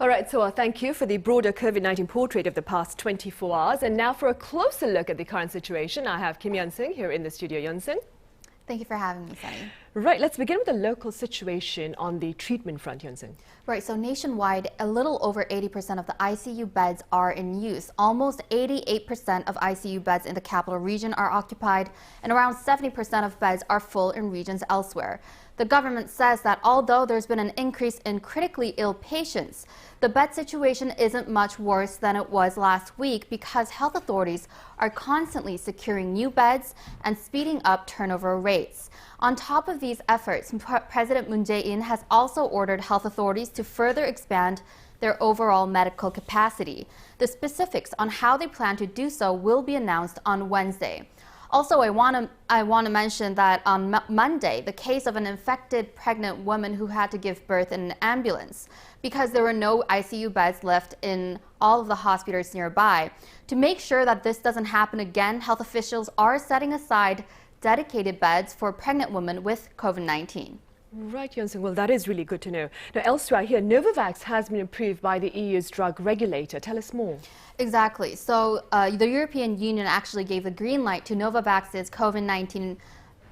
All right, so thank you for the broader COVID-19 portrait of the past 24 hours. And now for a closer look at the current situation, I have Kim Yeon-SEUng here in the studio. Yeon-SEUng. Thank you for having me, Sunny. Right, let's begin with the local situation on the treatment front, Yeon-SEUng. Right, so nationwide, a little over 80% of the ICU beds are in use. Almost 88% of ICU beds in the capital region are occupied, and around 70% of beds are full in regions elsewhere. The government says that although there's been an increase in critically ill patients, the bed situation isn't much worse than it was last week because health authorities are constantly securing new beds and speeding up turnover rates. On top of these efforts, President Moon Jae-in has also ordered health authorities to further expand their overall medical capacity. The specifics on how they plan to do so will be announced on Wednesday. Also, I want to mention that on Monday, the case of an infected pregnant woman who had to give birth in an ambulance because there were no ICU beds left in all of the hospitals nearby. To make sure that this doesn't happen again, health officials are setting aside dedicated beds for pregnant women with COVID-19. Right, Yeon-SEUng. Well, that is really good to know. Now, elsewhere here, Novavax has been approved by the EU's drug regulator. Tell us more. Exactly. So the European Union actually gave the green light to Novavax's COVID-19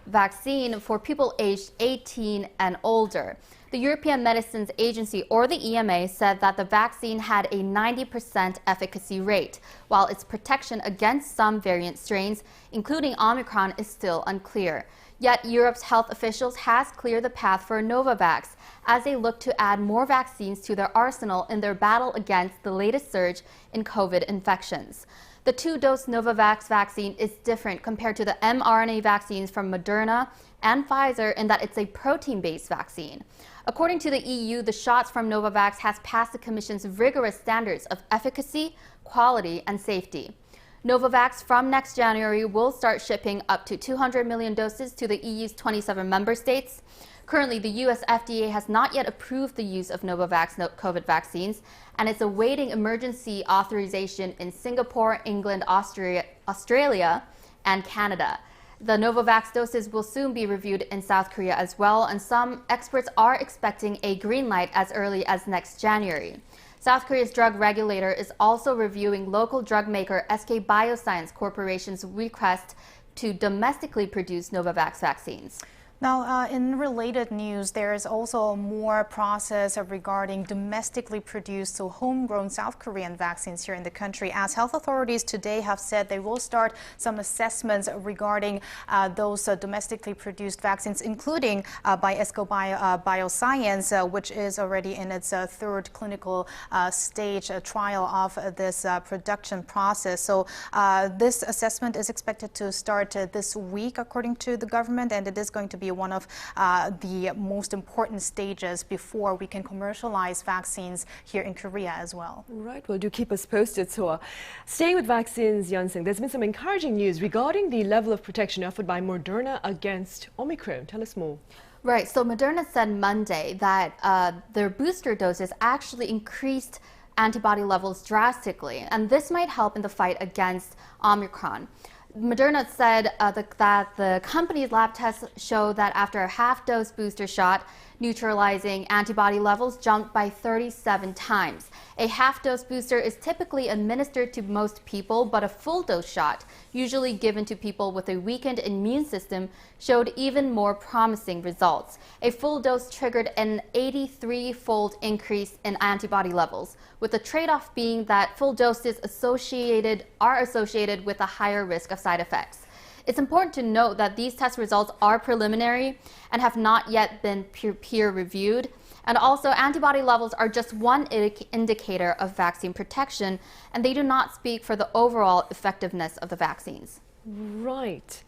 vaccine for people aged 18 and older. The European Medicines Agency, or the EMA, said that the vaccine had a 90% efficacy rate, while its protection against some variant strains, including Omicron, is still unclear. Yet Europe's health officials has cleared the path for Novavax as they look to add more vaccines to their arsenal in their battle against the latest surge in COVID infections. The two-dose Novavax vaccine is different compared to the mRNA vaccines from Moderna and Pfizer in that it's a protein-based vaccine. According to the EU, the shots from Novavax has passed the Commission's rigorous standards of efficacy, quality, and safety. Novavax from next January will start shipping up to 200 million doses to the EU's 27 member states. Currently, the US FDA has not yet approved the use of Novavax COVID vaccines, and it's awaiting emergency authorization in Singapore, England, Australia, and Canada. The Novavax doses will soon be reviewed in South Korea as well, and some experts are expecting a green light as early as next January. South Korea's drug regulator is also reviewing local drug maker SK Bioscience Corporation's request to domestically produce Novavax vaccines. Now, in related news, there is also more process regarding domestically produced, so homegrown South Korean vaccines here in the country, as health authorities today have said they will start some assessments regarding those domestically produced vaccines, including by SK Bioscience, which is already in its third clinical stage trial of this production process. So this assessment is expected to start this week, according to the government, and it is going to be one of the most important stages before we can commercialize vaccines here in Korea as well. Right, well, do keep us posted. So, staying with vaccines, Yeon-SEUng, there's been some encouraging news regarding the level of protection offered by Moderna against Omicron. Tell us more. Right, so Moderna said Monday that their booster doses actually increased antibody levels drastically, and this might help in the fight against Omicron. Moderna said that the company's lab tests show that after a half-dose booster shot, neutralizing antibody levels jumped by 37 times. A half-dose booster is typically administered to most people, but a full-dose shot, usually given to people with a weakened immune system, showed even more promising results. A full dose triggered an 83-fold increase in antibody levels, with the trade-off being that full doses are associated with a higher risk of side effects. It's important to note that these test results are preliminary and have not yet been peer-reviewed. And also, antibody levels are just one indicator of vaccine protection, and they do not speak for the overall effectiveness of the vaccines. Right.